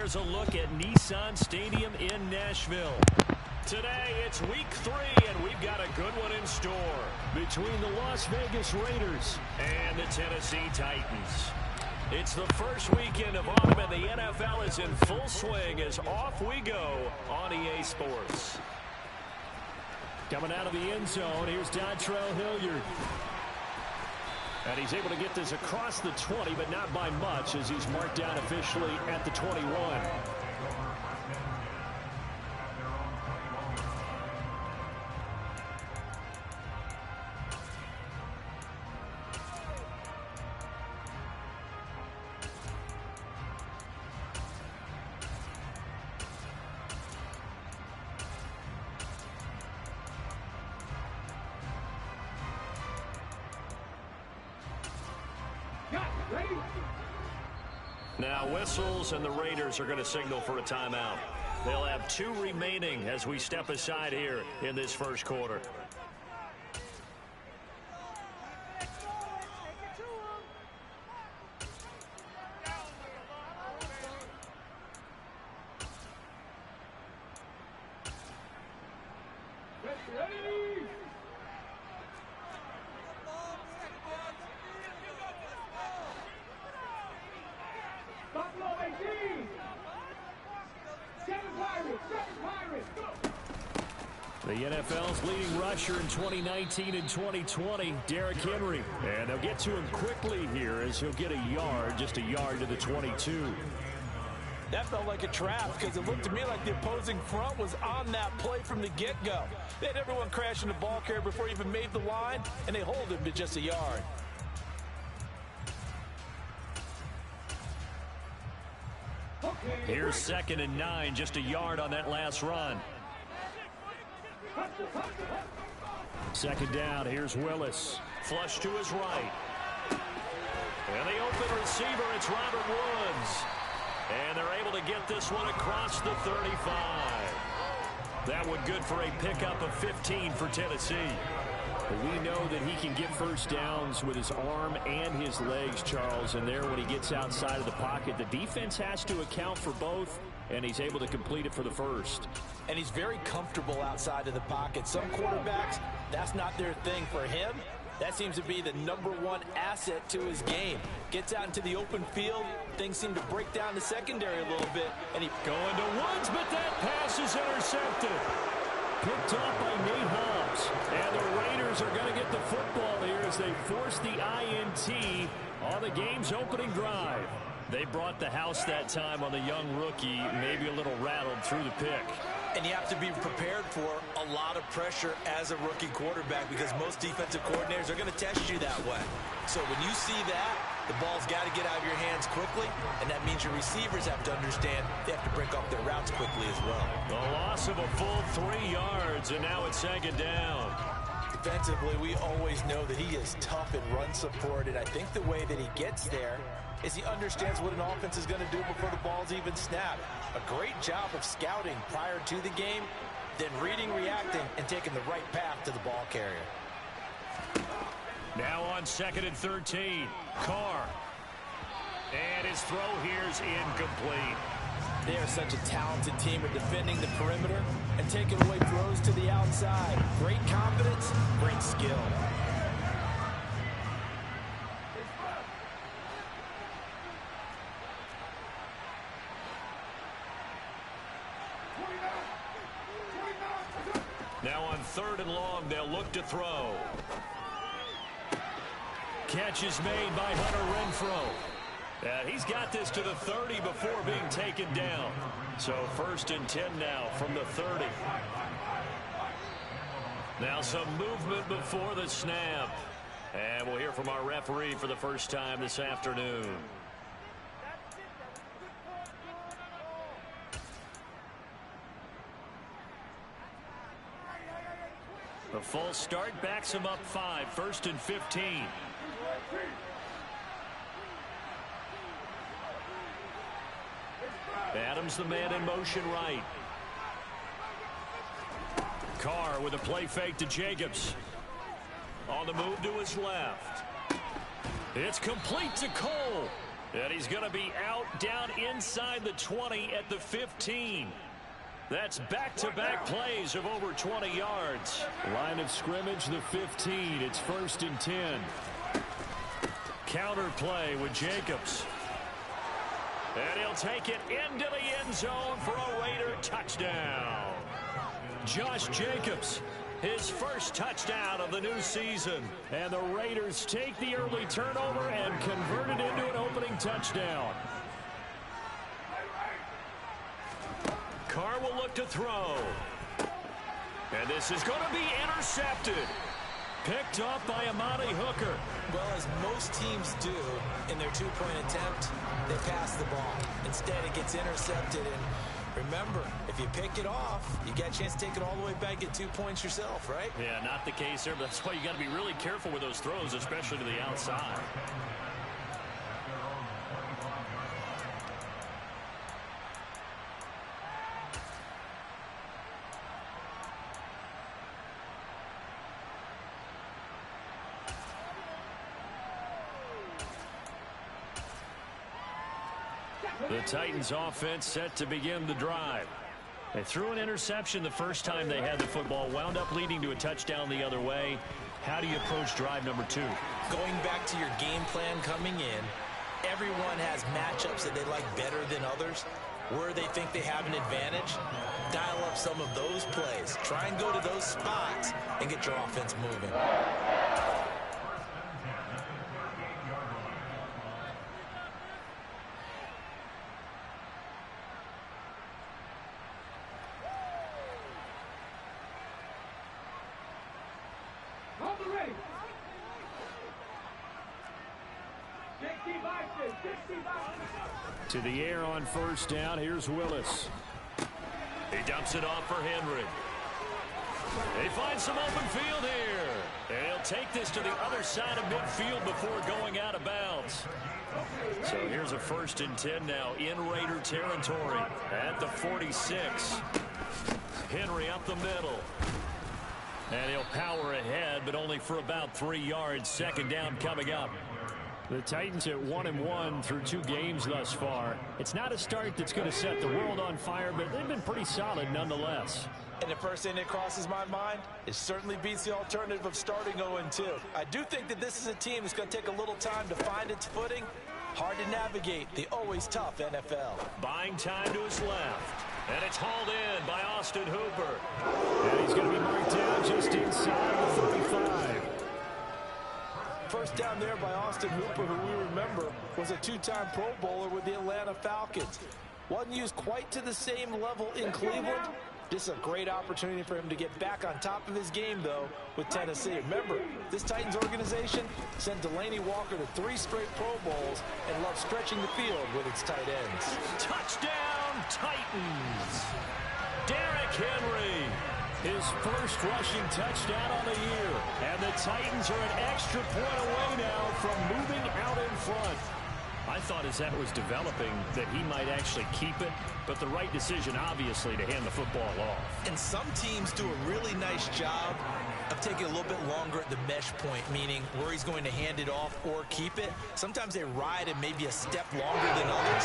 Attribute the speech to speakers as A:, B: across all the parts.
A: there's a look at Nissan Stadium in Nashville. Today, it's week 3, and we've got a good one in store between the Las Vegas Raiders and the Tennessee Titans. It's the first weekend of autumn, and the NFL is in full swing as off we go on EA Sports. Coming out of the end zone, here's Dontrell Hilliard. And he's able to get this across the 20, but not by much, as he's marked down officially at the 21. Now whistles, and the Raiders are going to signal for a timeout. They'll have 2 remaining as we step aside here in this first quarter. The NFL's leading rusher in 2019 and 2020, Derrick Henry. And they'll get to him quickly here as he'll get a yard, just a yard to the 22.
B: That felt like a trap because it looked to me like the opposing front was on that play from the get-go. They had everyone crashing the ball carrier before he even made the line, and they hold him to just a yard.
A: Here's 2nd and 9, just a yard on that last run. 2nd down, here's Willis. Flush to his right. And the open receiver, it's Robert Woods. And they're able to get this one across the 35. That one good for a pickup of 15 for Tennessee. We know that he can get first downs with his arm and his legs, Charles. And there, when he gets outside of the pocket, the defense has to account for both, and he's able to complete it for the first.
B: And he's very comfortable outside of the pocket. Some quarterbacks, that's not their thing. For him, that seems to be the #1 asset to his game. Gets out into the open field. Things seem to break down the secondary a little bit. And he
A: going to Woods, but that pass is intercepted. Picked off by Nate Hobbs. And the Raiders are going to get the football here as they force the INT on the game's opening drive. They brought the house that time on the young rookie, maybe a little rattled through the pick.
B: And you have to be prepared for a lot of pressure as a rookie quarterback because most defensive coordinators are going to test you that way. So when you see that, the ball's got to get out of your hands quickly, and that means your receivers have to understand they have to break off their routes quickly as well.
A: The loss of a full 3 yards, and now it's 2nd down.
B: Defensively, we always know that he is tough in run support, and I think the way that he gets there is he understands what an offense is going to do before the ball's even snapped. A great job of scouting prior to the game, then reading, reacting, and taking the right path to the ball carrier.
A: Now on 2nd and 13, Carr. And his throw here's incomplete.
B: They are such a talented team at defending the perimeter and taking away throws to the outside. Great confidence, great skill.
A: Now on 3rd and long, they'll look to throw. Catch is made by Hunter Renfrow. He's got this to the 30 before being taken down. So 1st and 10 now from the 30. Now some movement before the snap. And we'll hear from our referee for the first time this afternoon. The false start backs him up 5, 1st and 15. Adams the man in motion right. Carr with a play fake to Jacobs. On the move to his left. It's complete to Cole. And he's going to be out down inside the 20 at the 15. That's back-to-back plays of over 20 yards. Line of scrimmage, the 15. It's 1st and 10. Counter play with Jacobs. And he'll take it into the end zone for a Raider touchdown. Josh Jacobs, his first touchdown of the new season. And the Raiders take the early turnover and convert it into an opening touchdown. Carr will look to throw. And this is going to be intercepted. Picked off by Amani Hooker.
B: Well, as most teams do in their two-point attempt, they pass the ball. Instead, it gets intercepted. And remember, if you pick it off, you got a chance to take it all the way back, get 2 points yourself, right?
A: Yeah, not the case there, but that's why you got to be really careful with those throws, especially to the outside. The Titans offense set to begin the drive. They threw an interception the first time they had the football, wound up leading to a touchdown the other way. How do you approach drive number 2?
B: Going back to your game plan coming in, everyone has matchups that they like better than others. Where they think they have an advantage, dial up some of those plays. Try and go to those spots and get your offense moving.
A: To the air on first down. Here's Willis. He dumps it off for Henry. They find some open field here. And he'll take this to the other side of midfield before going out of bounds. So here's a 1st and 10 now in Raider territory at the 46. Henry up the middle. And he'll power ahead, but only for about 3 yards. 2nd down coming up. The Titans at 1-1 through 2 games thus far. It's not a start that's going to set the world on fire, but they've been pretty solid nonetheless.
B: And the first thing that crosses my mind, it certainly beats the alternative of starting 0-2. I do think that this is a team that's going to take a little time to find its footing. Hard to navigate the always tough NFL.
A: Buying time to his left. And it's hauled in by Austin Hooper. And he's going to be marked down just inside the 35.
B: First down there by Austin Hooper, who we remember was a 2-time Pro Bowler with the Atlanta Falcons. Wasn't used quite to the same level in Cleveland. This is a great opportunity for him to get back on top of his game, though, with Tennessee. Remember, this Titans organization sent Delaney Walker to 3 straight Pro Bowls and loves stretching the field with its tight ends.
A: Touchdown, Titans! Derrick Henry, his first rushing touchdown on the year. And the Titans are an extra point away now from moving out in front. I thought as that was developing that he might actually keep it, but the right decision, obviously, to hand the football off.
B: And some teams do a really nice job of taking a little bit longer at the mesh point, meaning where he's going to hand it off or keep it. Sometimes they ride it maybe a step longer than others.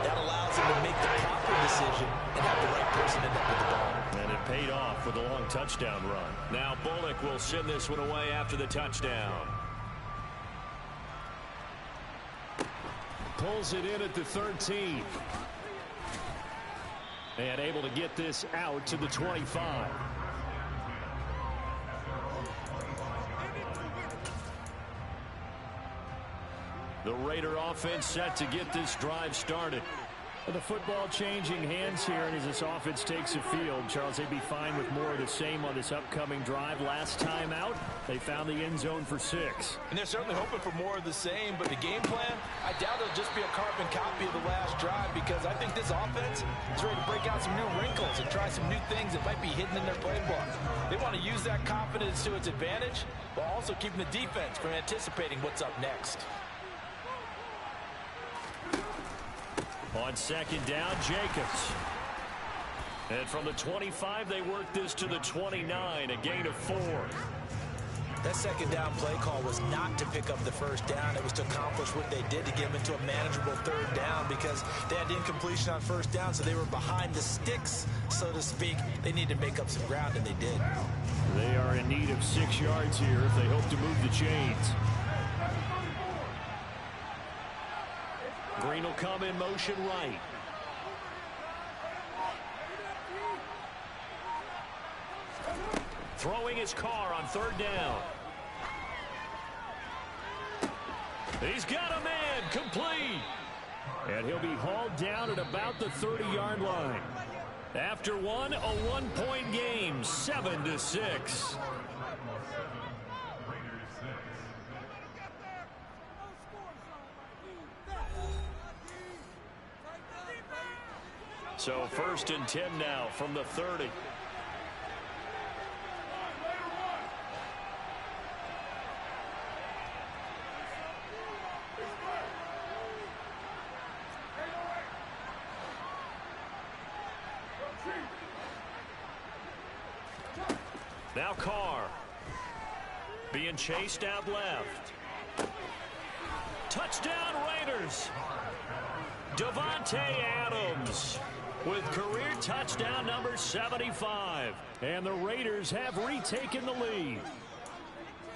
B: That allows him to make the proper decision and have the right person end up with the ball.
A: And it paid off with a long touchdown run. Now Bullock will send this one away after the touchdown. Pulls it in at the 13. And able to get this out to the 25. The Raider offense set to get this drive started. The football changing hands here, and as this offense takes the field, Charles, they'd be fine with more of the same on this upcoming drive. Last time out, they found the end zone for 6.
B: And they're certainly hoping for more of the same, but the game plan, I doubt it'll just be a carbon copy of the last drive, because I think this offense is ready to break out some new wrinkles and try some new things that might be hidden in their playbook. They want to use that confidence to its advantage, while also keeping the defense from anticipating what's up next.
A: On 2nd down, Jacobs. And from the 25, they work this to the 29, a gain of 4.
B: That second down play call was not to pick up the first down. It was to accomplish what they did to get them into a manageable third down because they had incompletion on first down, so they were behind the sticks, so to speak. They needed to make up some ground, and they did.
A: They are in need of 6 yards here if they hope to move the chains. Green will come in motion right. Throwing his car on third down. He's got a man, complete. And he'll be hauled down at about the 30-yard line. After one, a one-point game, 7-6. So 1st and 10 now from the 30. Now Carr being chased out left. Touchdown Raiders. Davante Adams with career touchdown number 75. And the Raiders have retaken the lead.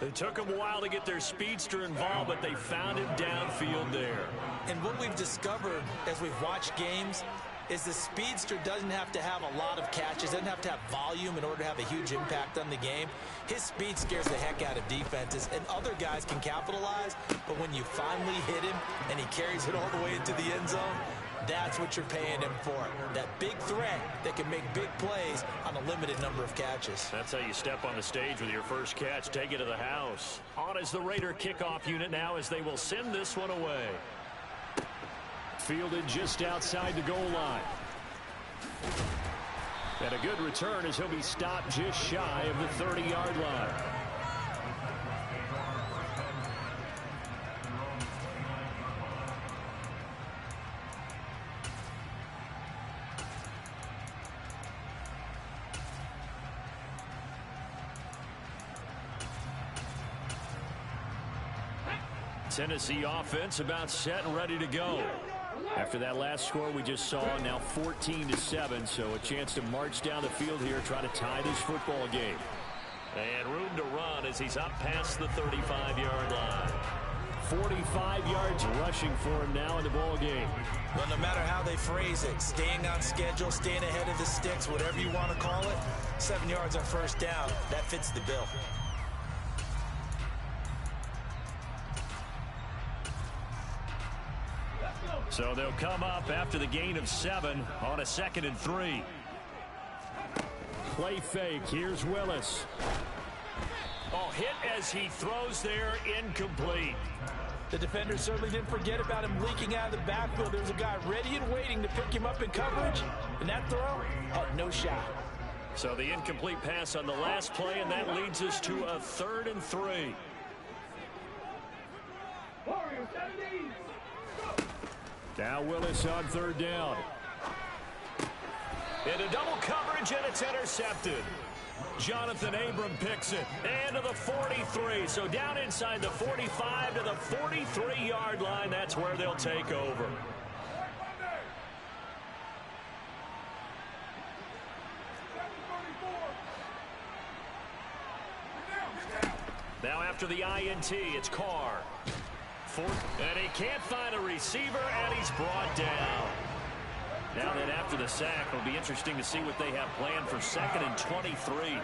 A: It took them a while to get their speedster involved, but they found him downfield there.
B: And what we've discovered as we've watched games is the speedster doesn't have to have a lot of catches, doesn't have to have volume in order to have a huge impact on the game. His speed scares the heck out of defenses, and other guys can capitalize, but when you finally hit him and he carries it all the way into the end zone, that's what you're paying him for. That big threat that can make big plays on a limited number of catches.
A: That's how you step on the stage with your first catch. Take it to the house. On is the Raider kickoff unit now as they will send this one away. Fielded just outside the goal line. And a good return as he'll be stopped just shy of the 30-yard line. Tennessee offense about set and ready to go. After that last score we just saw, now 14-7, so a chance to march down the field here, try to tie this football game. And room to run as he's up past the 35-yard line. 45 yards rushing for him now in the ball game.
B: Well, no matter how they phrase it, staying on schedule, staying ahead of the sticks, whatever you want to call it, 7 yards on first down, that fits the bill.
A: So they'll come up after the gain of 7 on a 2nd and 3. Play fake. Here's Willis. Oh, hit as he throws there, incomplete.
B: The defender certainly didn't forget about him leaking out of the backfield. There was a guy ready and waiting to pick him up in coverage, and that throw had no shot.
A: So the incomplete pass on the last play, and that leads us to a 3rd and 3. Now Willis on 3rd down. Into double coverage, and it's intercepted. Jonathan Abram picks it. And to the 43. So down inside the 45 to the 43-yard line. That's where they'll take over. Now after the INT, it's Carr. And he can't find a receiver, and he's brought down. Now then, after the sack, it'll be interesting to see what they have planned for 2nd and 23.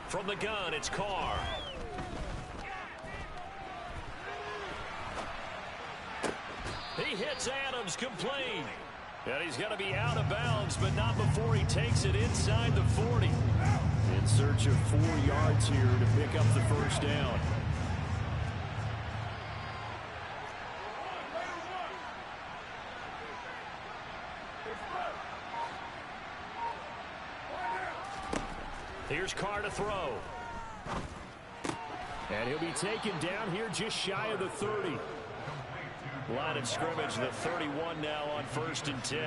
A: From the gun, it's Carr. He hits Adams, complete. And he's going to be out of bounds, but not before he takes it inside the 40. In search of 4 yards here to pick up the first down. Here's Carr to throw. And he'll be taken down here just shy of the 30. Line of scrimmage, the 31 now on 1st and 10.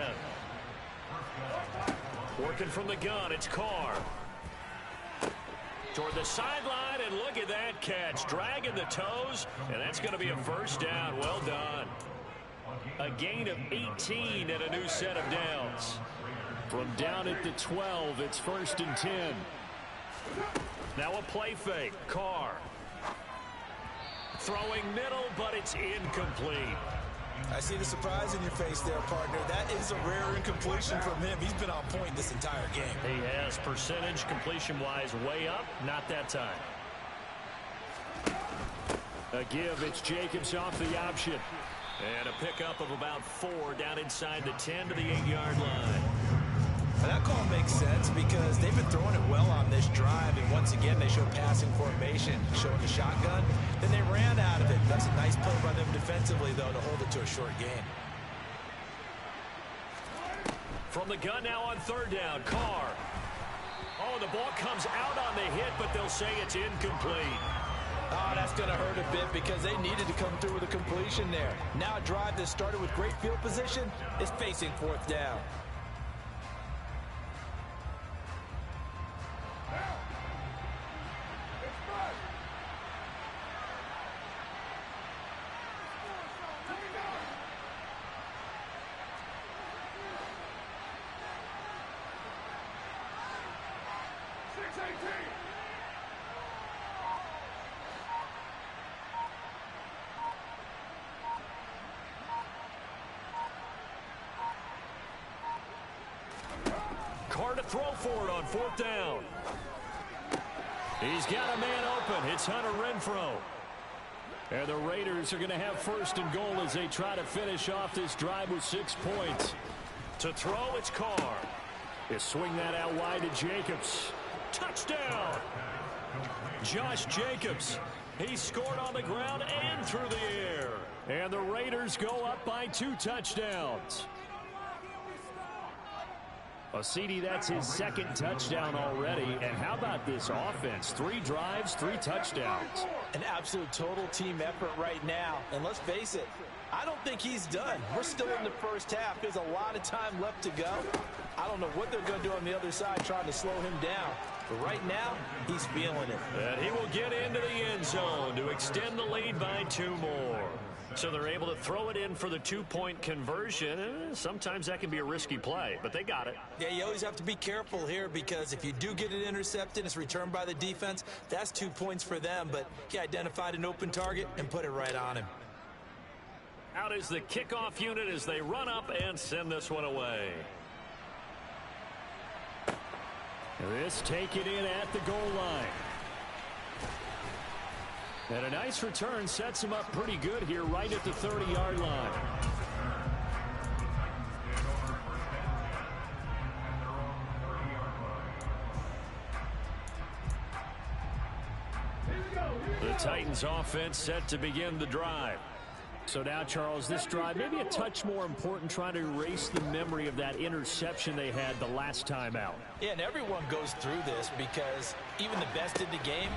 A: Working from the gun, it's Carr. Toward the sideline, and look at that catch. Dragging the toes, and that's going to be a first down. Well done. A gain of 18 and a new set of downs. From down at the 12, it's 1st and 10. Now a play fake. Carr. Throwing middle, but it's incomplete.
B: I see the surprise in your face there, partner. That is a rare incompletion from him. He's been on point this entire game.
A: He has percentage completion-wise way up. Not that time. A give. It's Jacobs off the option. And a pickup of about 4 down inside the 10 to the 8-yard line.
B: And that call makes sense because they've been throwing it well on this drive. And once again, they show passing formation, showing the shotgun. Then they ran out of it. That's a nice play by them defensively, though, to hold it to a short gain.
A: From the gun now on 3rd down, Carr. Oh, the ball comes out on the hit, but they'll say it's incomplete.
B: Oh, that's going to hurt a bit because they needed to come through with a completion there. Now a drive that started with great field position is facing 4th down.
A: Carr to throw for it on 4th down. He's got a man open. It's Hunter Renfrow. And the Raiders are going to have 1st and goal as they try to finish off this drive with 6 points. To throw, it's Carr. They swing that out wide to Jacobs. Touchdown! Josh Jacobs. He scored on the ground and through the air. And the Raiders go up by 2 touchdowns. CD, that's his 2nd touchdown already. And how about this offense? 3 drives, 3 touchdowns.
B: An absolute total team effort right now. And let's face it, I don't think he's done. We're still in the first half. There's a lot of time left to go. I don't know what they're going to do on the other side trying to slow him down. But right now, he's feeling it.
A: And he will get into the end zone to extend the lead by 2 more. So they're able to throw it in for the 2-point conversion. Sometimes that can be a risky play, but they got it.
B: Yeah, you always have to be careful here because if you do get it intercepted, it's returned by the defense. That's 2 points for them, but he identified an open target and put it right on him.
A: Out is the kickoff unit as they run up and send this one away. This taken in at the goal line. And a nice return sets him up pretty good here right at the 30-yard line. The Titans offense set to begin the drive. So now, Charles, this drive maybe a touch more important, trying to erase the memory of that interception they had the last time out.
B: Yeah, and everyone goes through this because even the best in the game,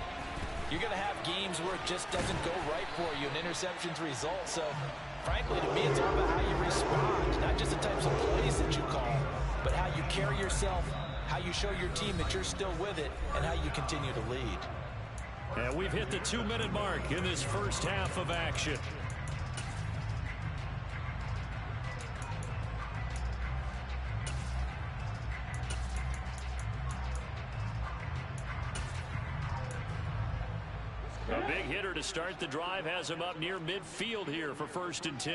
B: you're going to have games where it just doesn't go right for you, and interceptions result. So, frankly, to me, it's all about how you respond, not just the types of plays that you call, but how you carry yourself, how you show your team that you're still with it, and how you continue to lead.
A: And we've hit the 2-minute mark in this first half of action. A big hitter to start the drive has him up near midfield here for 1st and 10.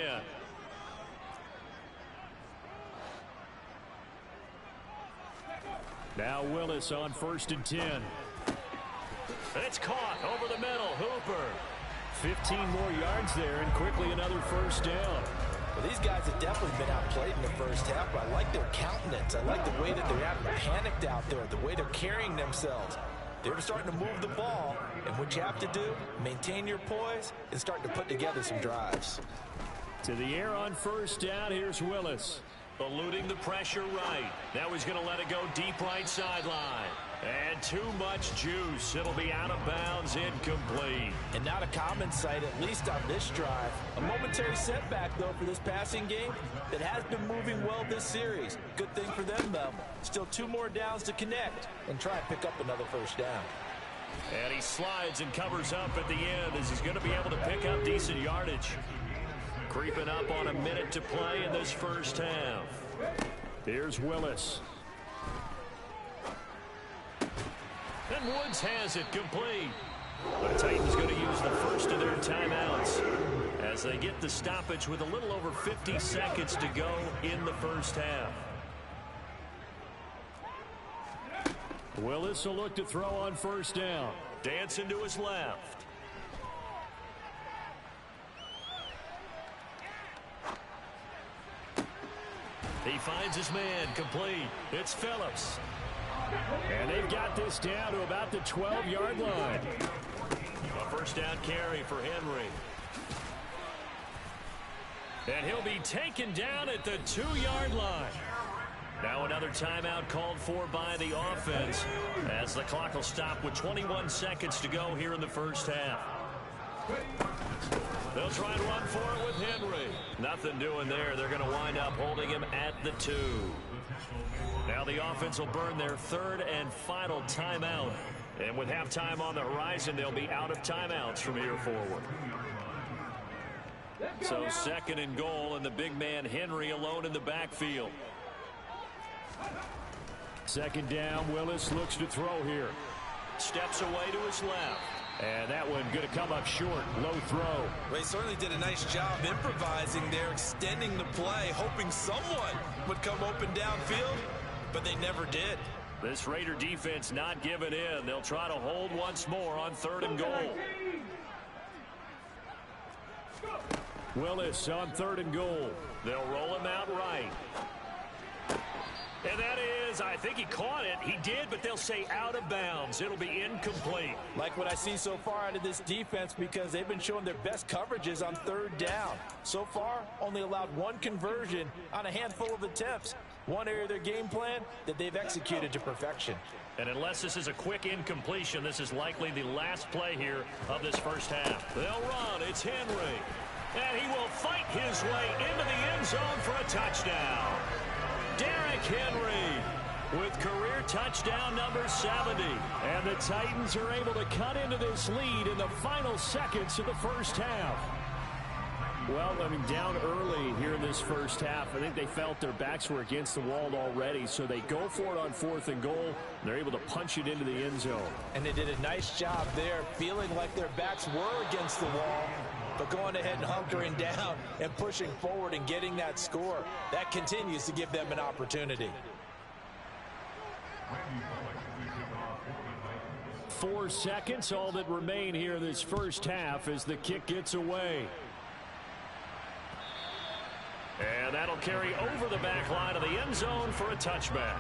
A: Now Willis on 1st and 10. It's caught over the middle. Hooper. 15 more yards there and quickly another 1st down.
B: Well, these guys have definitely been outplayed in the first half, but I like their countenance. I like the way that they're acting panicked out there, the way they're carrying themselves. They're starting to move the ball, and what you have to do, maintain your poise and start to put together some drives.
A: To the air on 1st down, here's Willis. Eluding the pressure right. Now he's going to let it go deep right sideline. And too much juice. It'll be out of bounds, incomplete.
B: And not a common sight, at least on this drive. A momentary setback, though, for this passing game that has been moving well this series. Good thing for them, though. Still 2 more downs to connect and try and pick up another first down.
A: And he slides and covers up at the end as he's going to be able to pick up decent yardage. Creeping up on a minute to play in this first half. Here's Willis. And Woods has it complete. The Titans going to use the first of their timeouts as they get the stoppage with a little over 50 seconds to go in the first half. Willis will look to throw on first down. Dancing to his left. He finds his man complete. It's Phillips. And they've got this down to about the 12-yard line. A first down carry for Henry. And he'll be taken down at the 2-yard line. Now another timeout called for by the offense as the clock will stop with 21 seconds to go here in the first half. They'll try and run for it with Henry. Nothing doing there. They're going to wind up holding him at the 2. Now the offense will burn their third and final timeout. And with halftime on the horizon, they'll be out of timeouts from here forward. So 2nd and goal, and the big man Henry alone in the backfield. 2nd down, Willis looks to throw here. Steps away to his left. And that one going to come up short. Low throw.
B: Well, he certainly did a nice job improvising there, extending the play, hoping someone would come open downfield, but they never did.
A: This Raider defense not giving in. They'll try to hold once more on 3rd and goal. Willis on 3rd and goal. They'll roll him out right. And that is, I think he caught it. He did, but they'll say out of bounds. It'll be incomplete.
B: Like what I see so far out of this defense because they've been showing their best coverages on 3rd down. So far, only allowed 1 conversion on a handful of attempts. One area of their game plan that they've executed to perfection.
A: And unless this is a quick incompletion, this is likely the last play here of this first half. They'll run. It's Henry. And he will fight his way into the end zone for a touchdown. Derrick Henry with career touchdown number 70. And the Titans are able to cut into this lead in the final seconds of the first half. Well, I mean, down early here in this first half, I think they felt their backs were against the wall already, so they go for it on 4th and goal, and they're able to punch it into the end zone.
B: And they did a nice job there, feeling like their backs were against the wall, but going ahead and hunkering down and pushing forward and getting that score. That continues to give them an opportunity.
A: 4 seconds, all that remain here in this first half as the kick gets away. And that'll carry over the back line of the end zone for a touchback.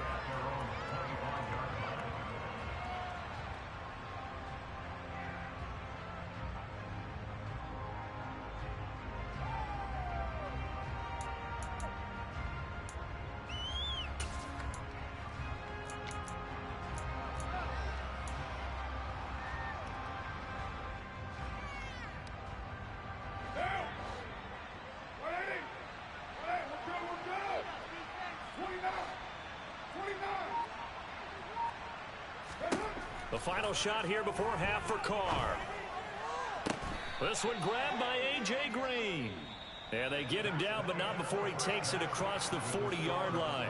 A: The final shot here before half for Carr. This one grabbed by A.J. Green. And they get him down, but not before he takes it across the 40-yard line.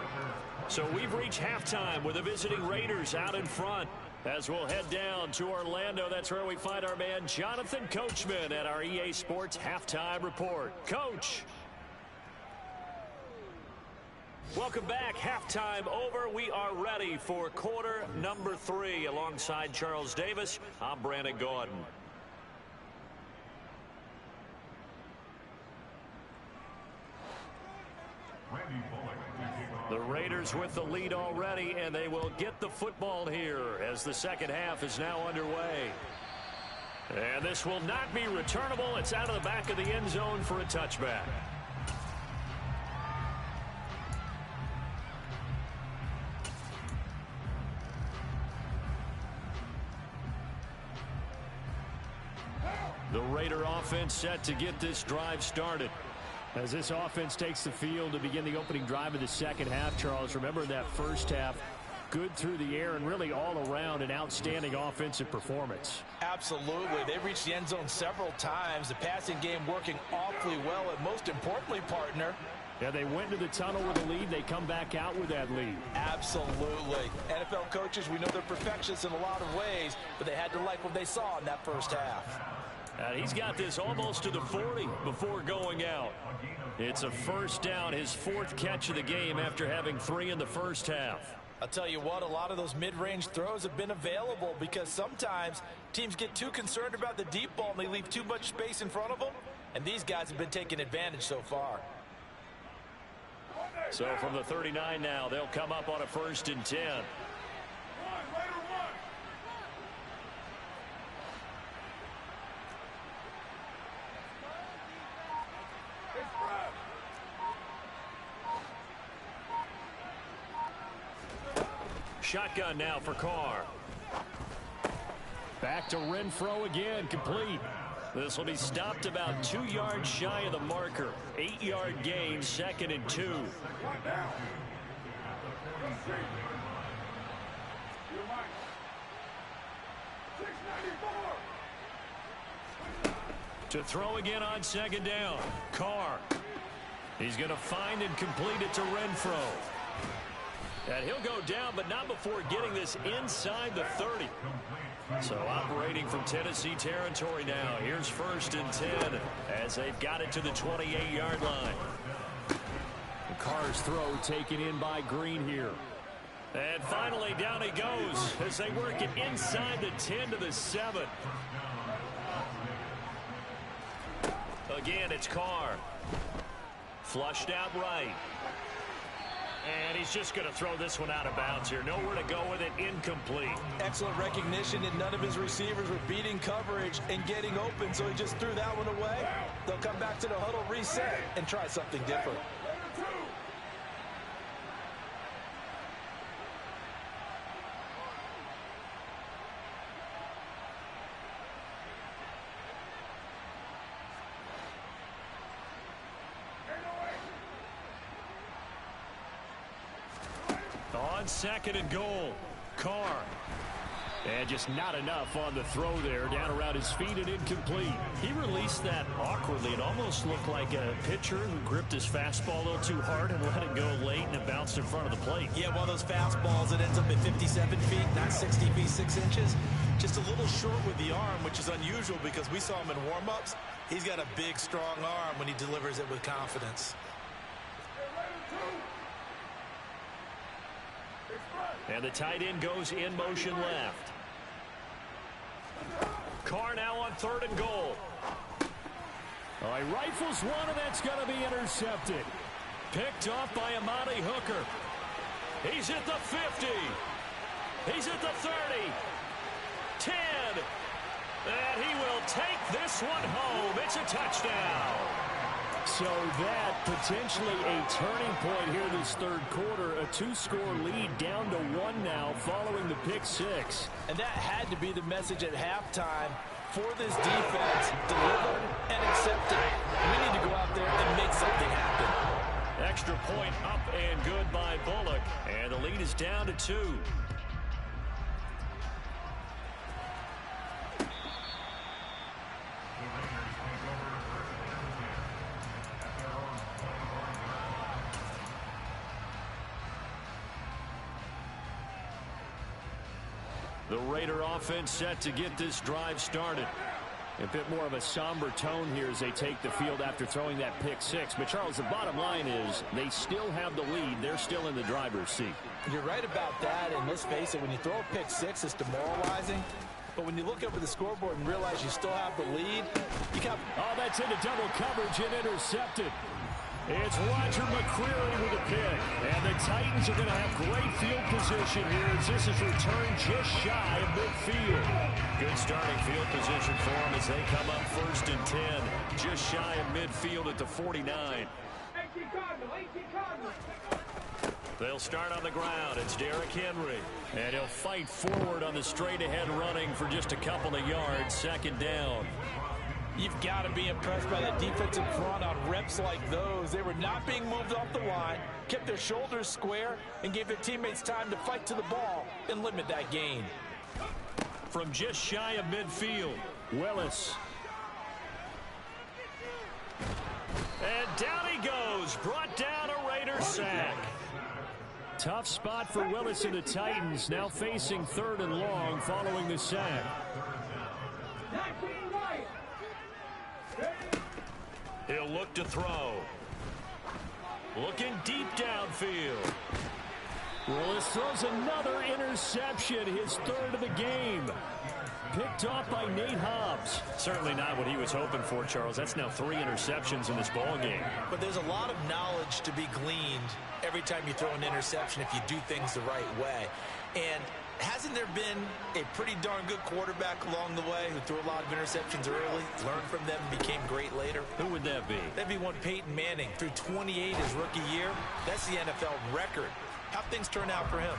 A: So we've reached halftime with the visiting Raiders out in front. As we'll head down to Orlando, that's where we find our man Jonathan Coachman at our EA Sports Halftime Report. Coach. Welcome back. Halftime over. We are ready for quarter number 3. Alongside Charles Davis, I'm Brandon Gordon. The Raiders with the lead already, and they will get the football here as the second half is now underway. And this will not be returnable. It's out of the back of the end zone for a touchback. offense set to get this drive started.
C: As this offense takes the field to begin the opening drive of the second half, Charles, remember that first half, good through the air and really all around an outstanding offensive performance.
B: Absolutely. They reached the end zone several times. The passing game working awfully well. And most importantly, partner,
C: yeah, they went to the tunnel with a lead. They come back out with that lead.
B: Absolutely. NFL coaches, we know they're perfectionists in a lot of ways, but they had to like what they saw in that first half.
A: And he's got this almost to the 40 before going out. It's a first down, his fourth catch of the game after having 3 in the first half.
B: I'll tell you what, a lot of those mid-range throws have been available because sometimes teams get too concerned about the deep ball and they leave too much space in front of them, and these guys have been taking advantage so far.
A: So from the 39 now, they'll come up on a 1st and 10. Shotgun now for Carr.
C: Back to Renfro again, complete.
A: This will be stopped about 2 yards shy of the marker. 8-yard gain, 2nd and 2. To throw again on 2nd down. Carr. He's going to find and complete it to Renfro. And he'll go down, but not before getting this inside the 30. So operating from Tennessee territory now. Here's 1st and 10 as they've got it to the 28-yard line.
C: Carr's throw taken in by Green here.
A: And finally down he goes as they work it inside the 10 to the 7. Again, it's Carr. Flushed out right. And he's just going to throw this one out of bounds here. Nowhere to go with it. Incomplete.
B: Excellent recognition, and none of his receivers were beating coverage and getting open, so he just threw that one away. They'll come back to the huddle, reset, and try something different.
A: On 2nd and goal, Carr.
C: And just not enough on the throw there. Down around his feet and incomplete.
A: He released that awkwardly. It almost looked like a pitcher who gripped his fastball a little too hard and let it go late, and it bounced in front of the plate.
B: Yeah, one of those fastballs, it ends up at 57 feet, not 60 feet, 6 inches. Just a little short with the arm, which is unusual because we saw him in warm-ups. He's got a big, strong arm when he delivers it with confidence.
A: And the tight end goes in motion left. Carr now on 3rd and goal.
C: All right, rifles one, and that's going to be intercepted.
A: Picked off by Amani Hooker. He's at the 50. He's at the 30. 10. And he will take this one home. It's a touchdown.
C: So that potentially a turning point here this 3rd quarter. A 2-score lead down to 1 now following the pick 6.
B: And that had to be the message at halftime for this defense. Delivered and accepted. We need to go out there and make something happen.
A: Extra point up and good by Bullock. And the lead is down to 2. The Raider offense set to get this drive started.
C: A bit more of a somber tone here as they take the field after throwing that pick 6. But, Charles, the bottom line is they still have the lead. They're still in the driver's seat.
B: You're right about that, and let's face it, when you throw a pick 6, it's demoralizing. But when you look up at the scoreboard and realize you still have the lead, you got...
C: Oh, that's into double coverage and intercepted. It's Roger McCreary with a pick. And the Titans are going to have great field position here as this is returned just shy of midfield.
A: Good starting field position for them as they come up 1st and 10. Just shy of midfield at the 49. They'll start on the ground. It's Derrick Henry. And he'll fight forward on the straight-ahead running for just a couple of yards. 2nd down.
B: You've got to be impressed by that defensive front on reps like those. They were not being moved off the line, kept their shoulders square, and gave their teammates time to fight to the ball and limit that gain.
C: From just shy of midfield, Willis. And down he goes, brought down a Raider sack. Tough spot for Willis and the Titans, now facing 3rd and long following the sack. He'll look to throw. Looking deep downfield. Willis throws another interception, his 3rd of the game. Picked off by Nate Hobbs. Certainly not what he was hoping for, Charles. That's now 3 interceptions in this ball game.
B: But there's a lot of knowledge to be gleaned every time you throw an interception if you do things the right way. And hasn't there been a pretty darn good quarterback along the way who threw a lot of interceptions early, learned from them, and became great later?
C: Who would that be?
B: That'd be one Peyton Manning. Threw 28 his rookie year. That's the NFL record. How'd things turn out for him?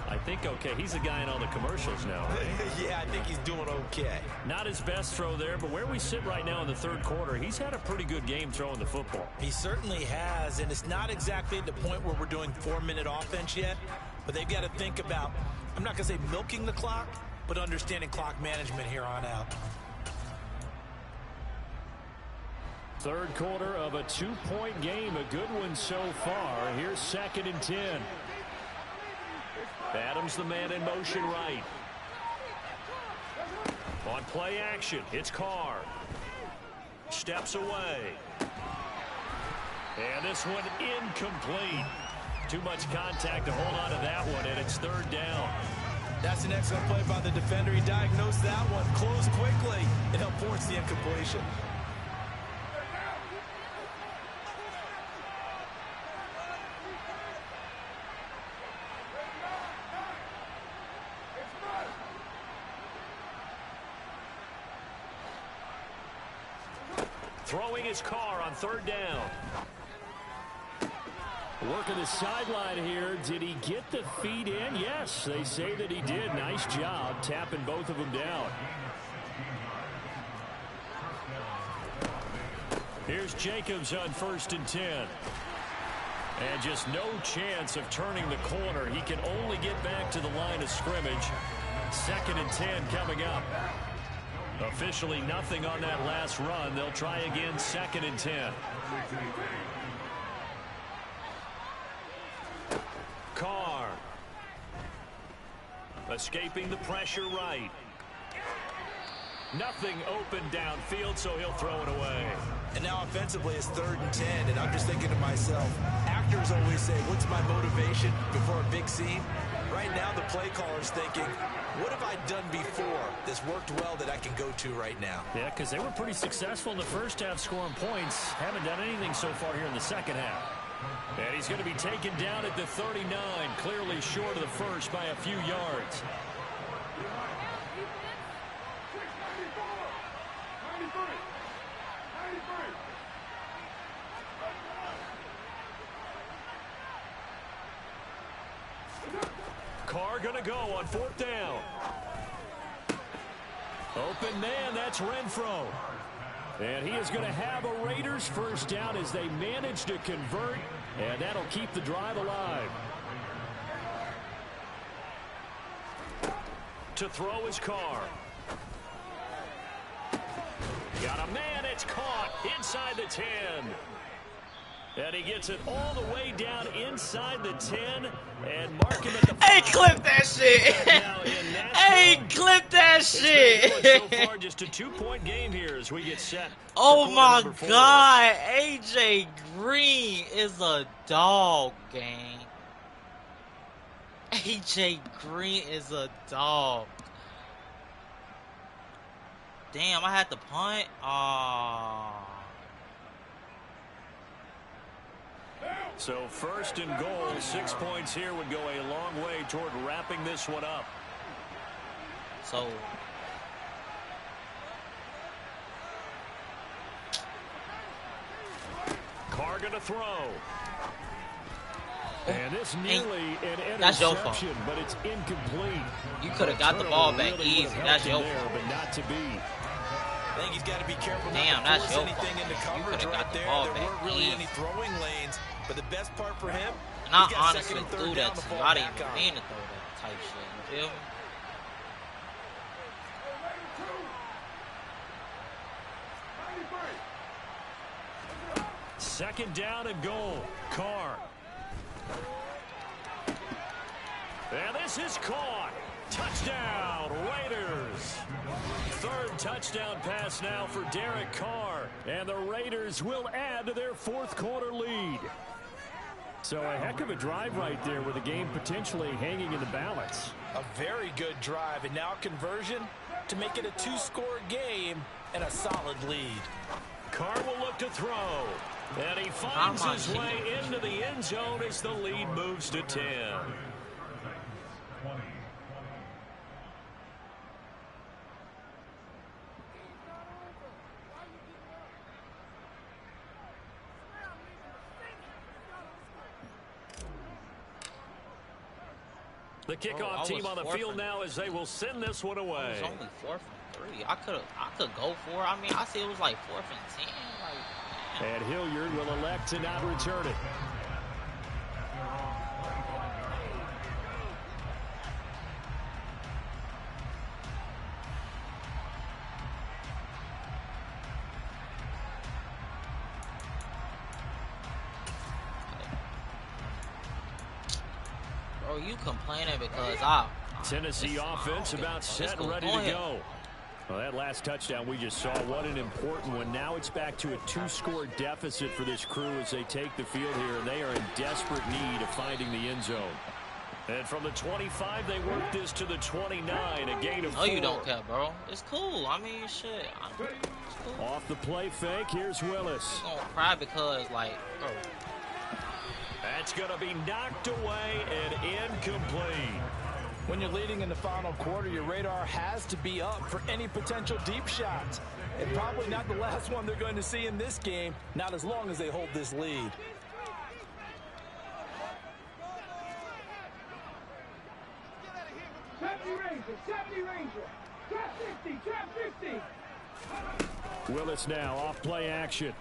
C: I think okay. He's the guy in all the commercials now, right?
B: Yeah, I think he's doing okay.
C: Not his best throw there, but where we sit right now in the 3rd quarter, he's had a pretty good game throwing the football.
B: He certainly has, and it's not exactly at the point where we're doing 4-minute offense yet, but they've got to think about, I'm not going to say milking the clock, but understanding clock management here on out.
C: 3rd quarter of a 2-point game, a good one so far. Here's 2nd and 10. Adams the man in motion right. On play action, it's Carr. Steps away. And this one incomplete. Too much contact to hold on to that one, and it's 3rd down.
B: That's an excellent play by the defender. He diagnosed that one, closed quickly, and helped force the incompletion.
C: Throwing his Carr on 3rd down. Working the sideline here. Did he get the feet in? Yes, they say that he did. Nice job tapping both of them down. Here's Jacobs on 1st and 10. And just no chance of turning the corner. He can only get back to the line of scrimmage. 2nd and 10 coming up. Officially nothing on that last run. They'll try again 2nd and 10. Carr. Escaping the pressure right. Nothing open downfield, so he'll throw it away.
B: And now offensively it's 3rd and 10, and I'm just thinking to myself, actors always say, what's my motivation before a big scene? Right now the play caller's thinking, what have I done before that's worked well that I can go to right now?
C: Yeah, because they were pretty successful in the first half scoring points. Haven't done anything so far here in the second half. And he's going to be taken down at the 39, clearly short of the first by a few yards. Carr going to go on 4th down. Open man, that's Renfro. And he is going to have a Raiders first down as they manage to convert, and that'll keep the drive alive. To throw his Carr. Got a man, it's caught inside the 10. And he gets it all the way down inside the 10 and mark him at the 5.
D: Hey, clip that shit. Hey, clip that shit.
C: So far, just a 2-point game here as we get set.
D: Oh my God, AJ Green is a dog, gang. AJ Green is a dog. Damn, I had to punt. Aww.
C: So 1st and goal, 6 points here would go a long way toward wrapping this one up.
D: So
C: Carr gonna throw. And this nearly an
D: that's your fault.
C: interception, but it's incomplete.
D: You could have got the ball back easy. That's your fault.
C: But not to be.
B: I think he's got to be careful
D: Damn,
B: not to
D: that's
B: force
D: your
B: anything
D: fault.
B: into
D: You
B: coverage
D: could've
B: right
D: got the
B: there.
D: ball
B: There
D: back
B: weren't really
D: easy.
B: any throwing lanes, but the best part for him,
D: And I
B: he's got
D: honestly
B: second and
D: threw
B: third
D: that
B: down to
D: to you.
B: fall
D: I didn't
B: back
D: even
B: on.
D: mean to throw that type shit. You feel me?
C: Second down and goal. Carr. And this is caught. Touchdown, Raiders. Third touchdown pass now for Derek Carr. And the Raiders will add to their fourth quarter lead. So a heck of a drive right there with the game potentially hanging in the balance.
B: A very good drive, and now conversion to make it a two-score game and a solid lead.
C: Carr will look to throw. And he finds his way into the end zone as the lead moves to 10. The kickoff team on the field now as they will send this one away.
D: It was only 4th and 3. I could go for it. I mean, I see it was like 4th and 10. Like,
C: and Hilliard will elect to not return it.
D: bro, you complaining because
C: Tennessee offense about set and ready to go. Well, that last touchdown we just saw, what an important one. Now it's back to a two-score deficit for this crew as they take the field here, and they are in desperate need of finding the end zone. And from the 25, they work this to the 29, a gain of 4.
D: No, you don't care, bro. It's cool. I mean, shit. It's cool.
C: Off the play fake, here's Willis.
D: I'm gonna cry because, like, bro.
C: That's going to be knocked away and incomplete.
B: When you're leading in the final quarter, your radar has to be up for any potential deep shots. And probably not the last one they're going to see in this game, not as long as they hold this lead.
C: Willis now off play action.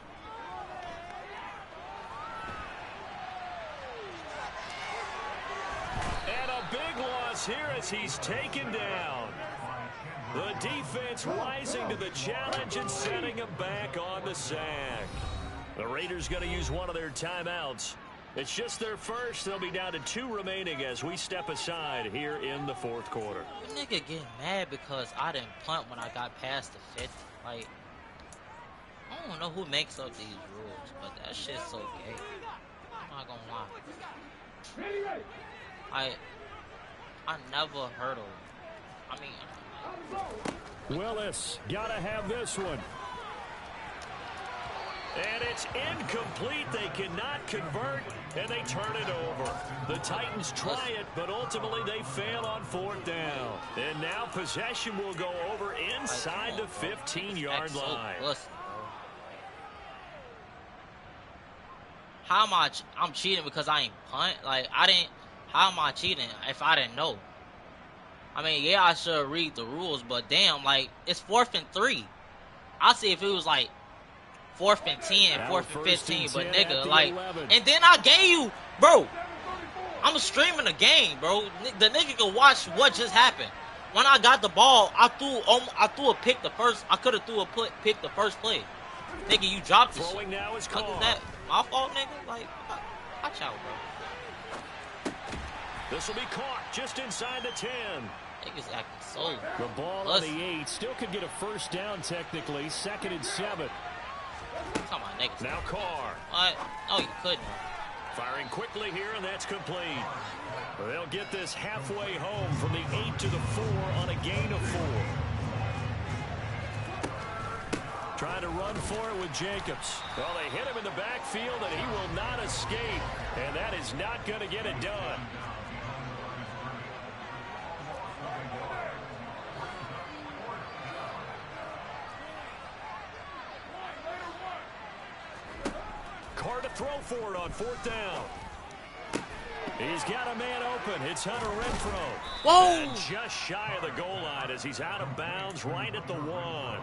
C: And a big loss here as he's taken down. The defense rising to the challenge and setting him back on the sack. The Raiders going to use one of their timeouts. It's just their first. They'll be down to 2 remaining as we step aside here in the fourth quarter.
D: The nigga getting mad because I didn't punt when I got past the 50. Like, I don't know who makes up these rules, but that shit's so gay. I'm not gonna lie. I never heard of it. I mean,
C: Willis, gotta have this one. And it's incomplete. They cannot convert, and they turn it over. The Titans try it, but ultimately they fail on 4th down. And now possession will go over inside the 15-yard line.
D: Listen, how am I'm cheating because I ain't punt? Like, how am I cheating if I didn't know? I mean, yeah, I should read the rules, but damn, like, it's 4th and 3. I'll see if it was like 4th and 10, 4th and 15, but nigga, like, 11. And then I gave you, bro, I'm streaming the game, bro. The nigga can watch what just happened. When I got the ball, I threw a pick the first. I could have threw a pick the first play. Nigga, you dropped this.
C: Throwing now is
D: called. Is that my fault, nigga? Like, watch out, bro.
C: This will be caught just inside the 10.
D: Niggas acting so.
C: The ball on the 8 still could get a first down technically. 2nd and 7.
D: Come on, niggas.
C: Now Carr.
D: What? No, you couldn't.
C: Firing quickly here, and that's complete. They'll get this halfway home from the 8 to the 4 on a gain of 4. Trying to run for it with Jacobs. Well, they hit him in the backfield, and he will not escape. And that is not going to get it done. Carr to throw for it on 4th down. He's got a man open. It's Hunter Renfrow.
D: Whoa!
C: And just shy of the goal line as he's out of bounds right at the 1.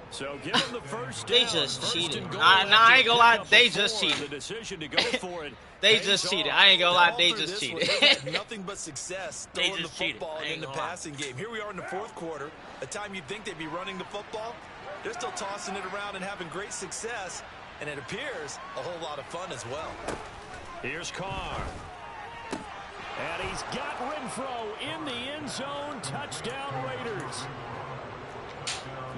C: So give them the first down.
D: They just cheated. Nah, I ain't gonna lie. They just cheated.
C: The decision to go for it.
D: They just cheated. I ain't gonna lie. They just cheated.
B: Nothing but success
D: They
B: throwing the
D: just cheated.
B: football
D: I ain't
B: in the
D: gonna lie.
B: passing game. Here we are in the fourth quarter. A time you'd think they'd be running the football. They're still tossing it around and having great success. And it appears a whole lot of fun as well.
C: Here's Carr. And he's got Renfro in the end zone. Touchdown Raiders.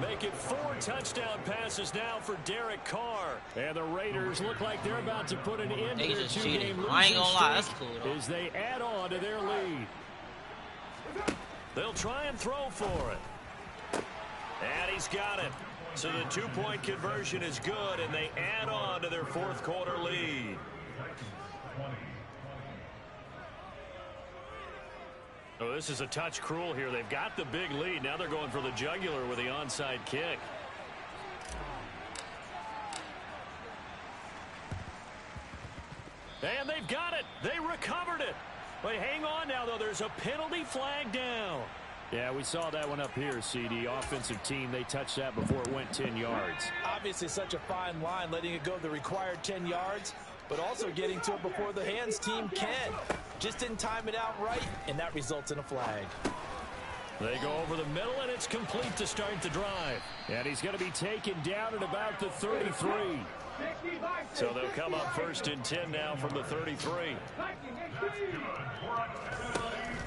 C: Make it 4 touchdown passes now for Derek Carr. And the Raiders look like they're about to put an end to their 2-game losing
D: I ain't gonna lie, that's
C: streak
D: cool, though.
C: as they add on to their lead. They'll try and throw for it. And he's got it. So the 2-point conversion is good, and they add on to their fourth quarter lead. Oh, this is a touch cruel here. They've got the big lead. Now they're going for the jugular with the onside kick. And they've got it. They recovered it. But hang on now, though. There's a penalty flag down. Yeah, we saw that one up here, CD. Offensive team, they touched that before it went 10 yards.
B: Obviously such a fine line, letting it go the required 10 yards, but also getting to it before the hands team can. Just didn't time it out right, and that results in a flag.
C: They go over the middle, and it's complete to start the drive. And he's going to be taken down at about the 33. So they'll come up 1st and 10 now from the 33.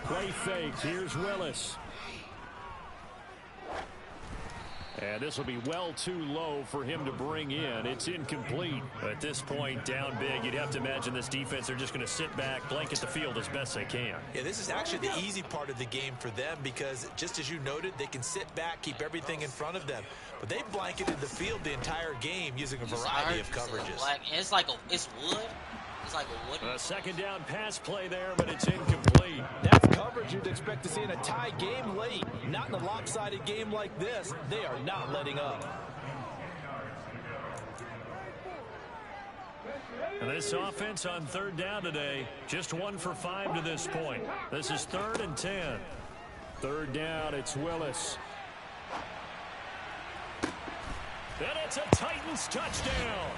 C: Play faked. Here's Willis. And this will be well too low for him to bring in. It's incomplete. At this point, down big, you'd have to imagine this defense, they're just going to sit back, blanket the field as best they can.
B: Yeah, this is actually the easy part of the game for them because, just as you noted, they can sit back, keep everything in front of them. But they blanketed the field the entire game using a variety of coverages.
D: It's like it's wood. It's like a wood.
C: A second down pass play there, but it's incomplete.
B: That's coverage you'd expect to see in a tie game late. Not in a lopsided game like this. They are not letting up.
C: And this offense on 3rd down today, just 1 for 5 to this point. This is 3rd and 10. 3rd down, it's Willis. And it's a Titans touchdown.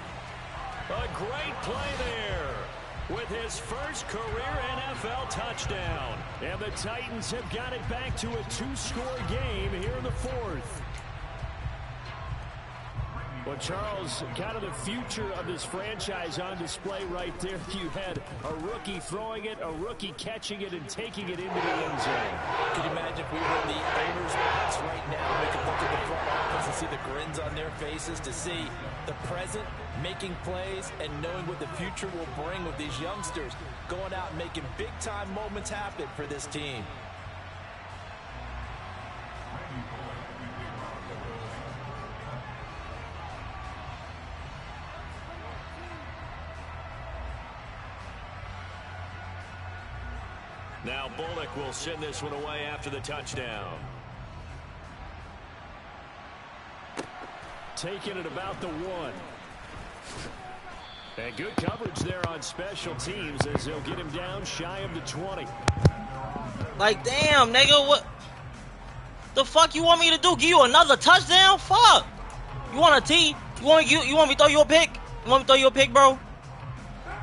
C: A great play there with his first career NFL touchdown. And the Titans have got it back to a 2-score game here in the 4th. Well, Charles, kind of the future of this franchise on display right there. You had a rookie throwing it, a rookie catching it, and taking it into the end zone.
B: Can you imagine if we were in the owner's box right now? We could look at the front office and see the grins on their faces, to see the present making plays and knowing what the future will bring with these youngsters going out and making big-time moments happen for this team.
C: Now Bullock will send this one away after the touchdown. Taking it about the 1. And good coverage there on special teams as they'll get him down shy of the 20.
D: Like, damn, nigga, what the fuck you want me to do? Give you another touchdown? Fuck. You want a T? You want me to throw you a pick? You want me to throw you a pick, bro?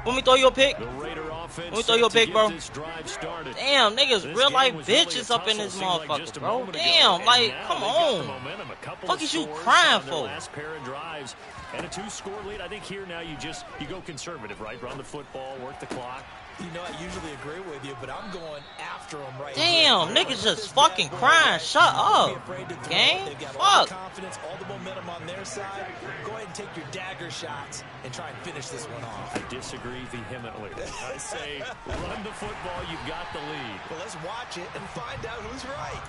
D: Want me to throw you a pick?
C: The Raider offense.
D: Let me throw you a pick, bro.
C: Damn,
D: niggas, real life bitches up in this motherfucker, bro. Damn, like, come on. Fuck is you crying for?
C: Last pair of drives and a 2-score lead. I think here now you go conservative, right? Run the football, work the clock.
B: You know, I usually agree with you, but I'm going after them right
D: Damn,
B: here.
D: niggas just fucking crying. Shut up. Gang,
B: They've got
D: fuck.
B: all the confidence, all the momentum on their side. Go ahead and take your dagger shots and try and finish this one off.
C: I disagree vehemently. I say run the football, you've got the lead.
B: Well, let's watch it and find out who's right.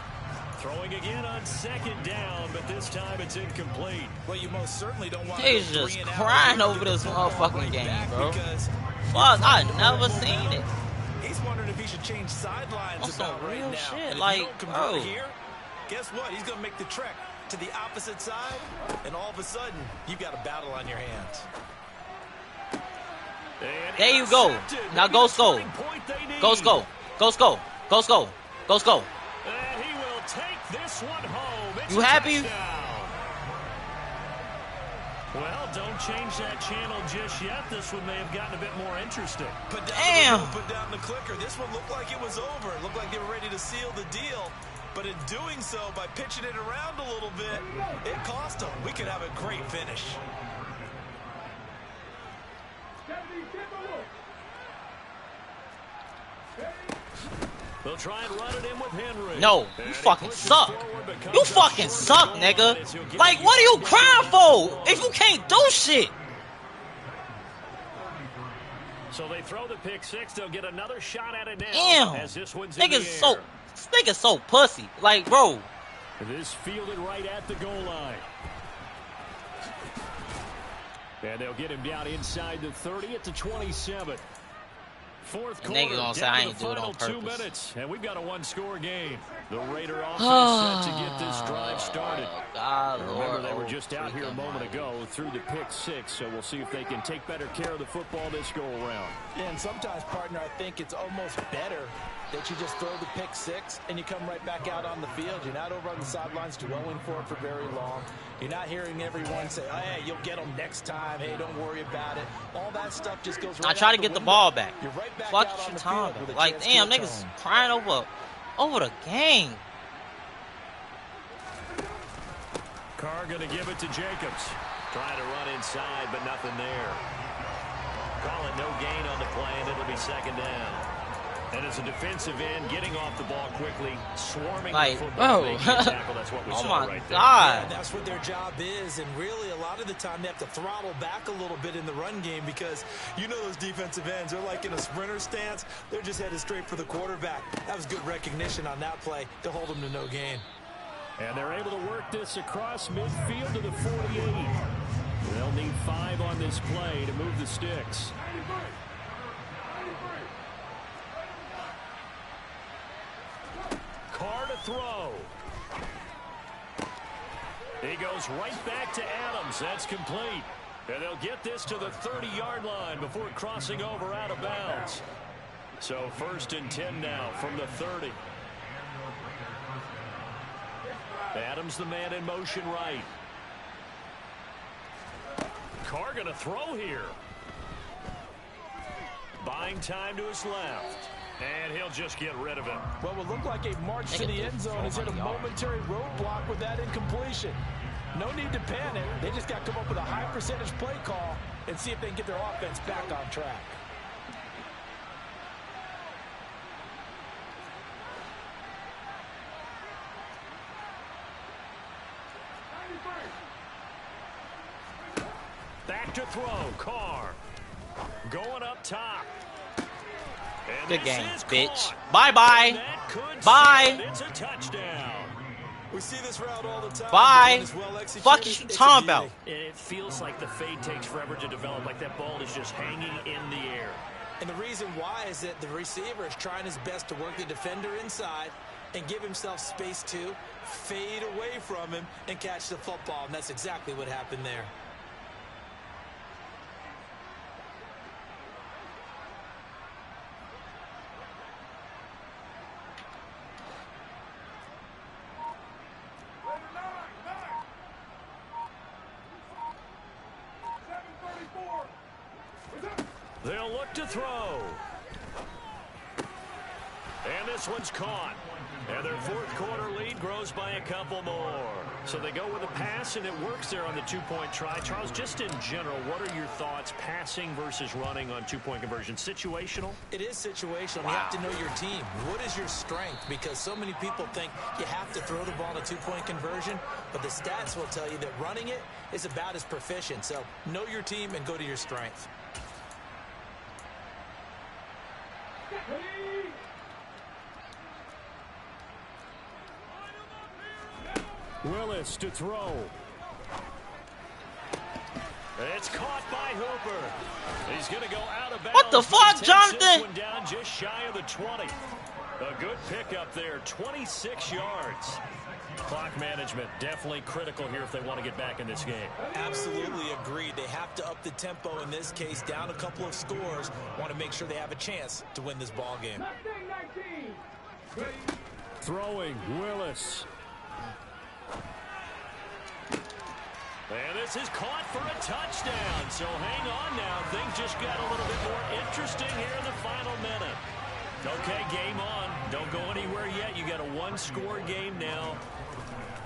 C: Throwing again on 2nd down, but this time it's incomplete.
B: Well, you most certainly don't want
D: He's
B: to
D: just crying over this motherfucking game, bro. Fuck, I never seen it.
B: He's wondering if he should change sidelines
D: On some
B: about right
D: real
B: now.
D: shit,
B: And if
D: like,
B: you don't convert
D: bro.
B: here, guess what? He's going to make the trek to the opposite side, and all of a sudden, you've got a battle on your hands.
D: There you go. Now go score. Go score. Go score. Go score. Go score.
C: And he will take this one home. It's
D: You
C: a
D: happy?
C: touchdown. don't change that channel just yet. This one may have gotten a bit more interesting.
B: Put down the clicker. This one looked like it was over. It looked like they were ready to seal the deal. But in doing so, by pitching it around a little bit, it cost them. We could have a great finish.
C: They'll try and run it in with Henry.
D: No, you fucking suck. You fucking suck, nigga. Like, what are you crying for if you can't do shit?
C: So they throw the pick six. They'll get another shot at it now.
D: Damn.
C: As this one's
D: Nigga's so pussy. Like, bro.
C: This fielded right at the goal line. And they'll get him down inside the 30 at the 27. Fourth quarter,
D: nigga gonna say I ain't do it on
C: 2
D: purpose.
C: minutes, and we've got a one-score game. The Raider offense set to get this drive started.
D: God,
C: Remember, they were just out here a moment ago through the pick six, so we'll see if they can take better care of the football this go-around.
B: Yeah, and sometimes, partner, I think it's almost better that you just throw the pick six and you come right back out on the field. You're not over on the sidelines dwelling for it for very long. You're not hearing everyone say, oh, hey, you'll get them next time. Hey, don't worry about it. All that stuff just goes right
D: I try
B: out
D: to get the
B: window.
D: ball back.
B: You're right back
D: Fuck
B: out on
D: your
B: the
D: time.
B: field with a
D: Like,
B: chance
D: damn,
B: to
D: niggas
B: atone.
D: crying over the game.
C: Carr going to give it to Jacobs. Trying to run inside, but nothing there. Call it no gain on the play, and it'll be second down. And as a defensive end, getting off the ball quickly, swarming
D: Like,
C: the football,
D: bro.
C: making a tackle. That's what we
D: Oh
C: saw
D: my
C: right there.
D: God.
B: Yeah, that's what their job is, and really a lot of the time they have to throttle back a little bit in the run game because you know those defensive ends, they're like in a sprinter stance. They're just headed straight for the quarterback. That was good recognition on that play to hold them to no gain.
C: And they're able to work this across midfield to the 48. They'll need 5 on this play to move the sticks. Carr to throw. He goes right back to Adams. That's complete. And they'll get this to the 30-yard line before crossing over out of bounds. So 1st and 10 now from the 30. Adams the man in motion right. Carr going to throw here. Buying time to his left. And he'll just get rid of it.
B: Well, it looked like a march to the end zone is hit a momentary roadblock with that incompletion. No need to panic. They just got to come up with a high percentage play call and see if they can get their offense back on track.
C: Back to throw. Carr going up top. And
D: Good
C: this
D: game,
C: is
D: bitch.
C: caught.
D: Bye-bye.
C: And that could
D: Bye.
C: seal it. It's a touchdown.
B: We see this route all the time.
D: Bye.
B: When it's well executed,
D: Fuck is you
B: it's a
D: talking
B: beauty.
D: about?
C: It feels like the fade takes forever to develop, like that ball is just hanging in the air.
B: And the reason why is that the receiver is trying his best to work the defender inside and give himself space to fade away from him and catch the football. And that's exactly what happened there.
C: They'll look to throw. And this one's caught. And their 4th quarter lead grows by a couple more. So they go with a pass, and it works there on the 2-point try. Charles, just in general, what are your thoughts passing versus running on 2-point conversion? Situational?
B: It is situational.
D: Wow.
B: You have to know your team. What is your strength? Because so many people think you have to throw the ball in a 2-point conversion, but the stats will tell you that running it is about as proficient. So know your team and go to your strength.
C: Willis to throw. It's caught by Hooper. He's going to go out of bounds.
D: What the fuck,
C: Takes
D: Jonathan?
C: this one down just shy of the 20. A good pickup there, 26 yards. Clock management definitely critical here if they want to get back in this game.
B: Absolutely agreed. They have to up the tempo in this case, down a couple of scores. Want to make sure they have a chance to win this ball game.
C: Throwing, Willis.
A: And this is caught for a touchdown. So hang on now. Things just got a little bit more interesting here in the final minute. Okay, game on. Don't go anywhere yet. You got a one-score game now.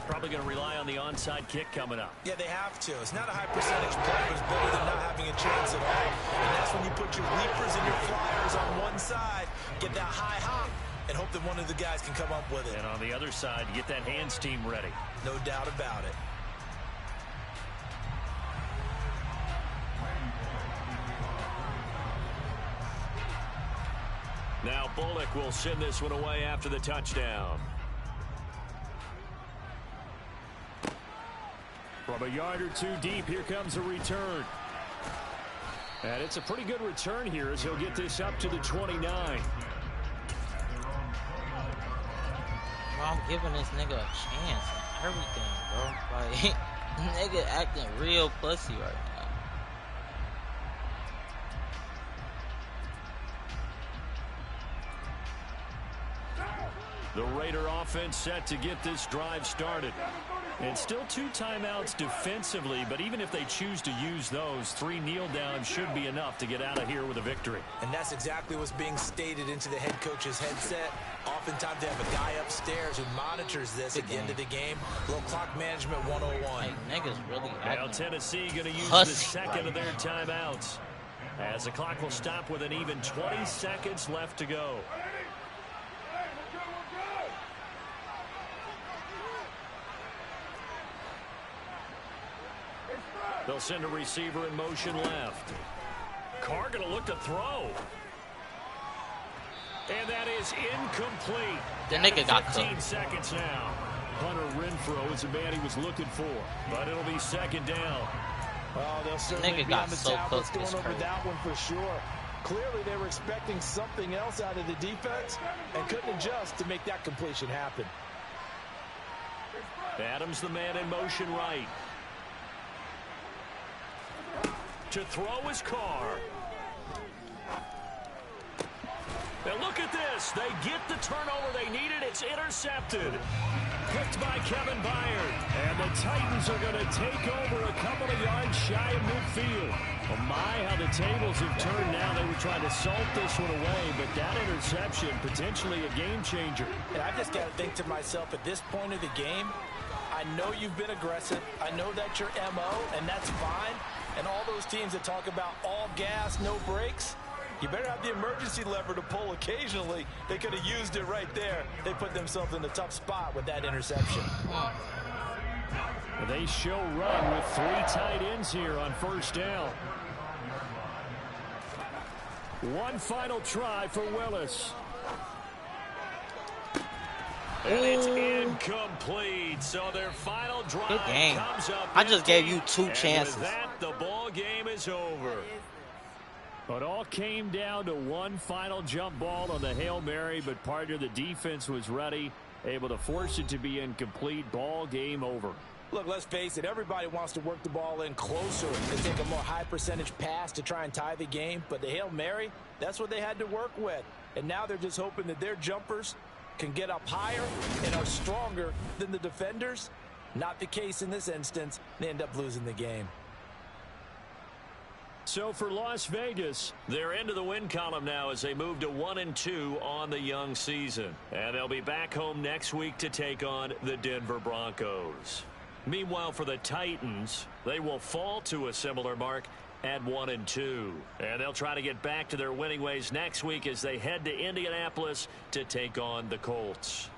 A: Probably going to rely on the onside kick coming up.
B: Yeah, they have to. It's not a high percentage play, but it's better than not having a chance at all. And that's when you put your leapers and your flyers on one side, get that high hop, and hope that one of the guys can come up with it.
A: And on the other side, get that hands team ready.
B: No doubt about it.
A: Now Bullock will send this one away after the touchdown.
C: From a yard or two deep, here comes a return. And it's a pretty good return here as he'll get this up to the 29.
D: Bro, I'm giving this nigga a chance and everything, bro. Like, nigga acting real pussy right now.
C: The Raider offense set to get this drive started. And still 2 timeouts defensively, but even if they choose to use those, 3 kneel downs should be enough to get out of here with a victory.
B: And that's exactly what's being stated into the head coach's headset. Oftentimes they have a guy upstairs who monitors this at the end of the game. Little clock management 101.
D: Like, niggas really acting.
C: Now Tennessee going to use
D: Hussy.
C: the second of their timeouts, as the clock will stop with an even 20 seconds left to go. They'll send a receiver in motion left. Carr going to look to throw. And that is incomplete.
D: The nigga got
C: 15
D: cooked.
C: seconds now. Hunter Renfrow is the man he was looking for. But it'll be second down.
B: Oh, they'll certainly be on the
D: so
B: tablets
D: cooked,
B: going over
D: crazy.
B: that one for sure. Clearly they were expecting something else out of the defense and couldn't adjust to make that completion happen.
C: Adams the man in motion right. To throw his Carr. Now look at this. They get the turnover they needed. It's intercepted. Picked by Kevin Byard. And the Titans are going to take over a couple of yards shy of midfield. Oh my, how the tables have turned now. They were trying to salt this one away, but that interception, potentially a game changer.
B: And I just got to think to myself, at this point of the game, I know you've been aggressive. I know that's your MO, and that's fine. And all those teams that talk about all gas, no brakes, you better have the emergency lever to pull occasionally. They could have used it right there. They put themselves in a tough spot with that interception.
C: They show run with 3 tight ends here on first down. One final try for Willis.
A: And it's incomplete. So their final drive
D: Good game.
A: comes up.
D: I just gave you 2
A: and
D: chances.
A: with that, the ball game is over.
C: It all came down to one final jump ball on the Hail Mary, but partner, the defense was ready, able to force it to be incomplete. Ball game over.
B: Look, let's face it, everybody wants to work the ball in closer and take a more high percentage pass to try and tie the game. But the Hail Mary, that's what they had to work with. And now they're just hoping that their jumpers can get up higher and are stronger than the defenders. Not the case in this instance. They end up losing the game.
C: So for Las Vegas,
A: They're into the win column now as they move to 1-2 on the young season. And they'll be back home next week to take on the Denver Broncos. Meanwhile, for the Titans, they will fall to a similar mark at 1-2. And they'll try to get back to their winning ways next week as they head to Indianapolis to take on the Colts.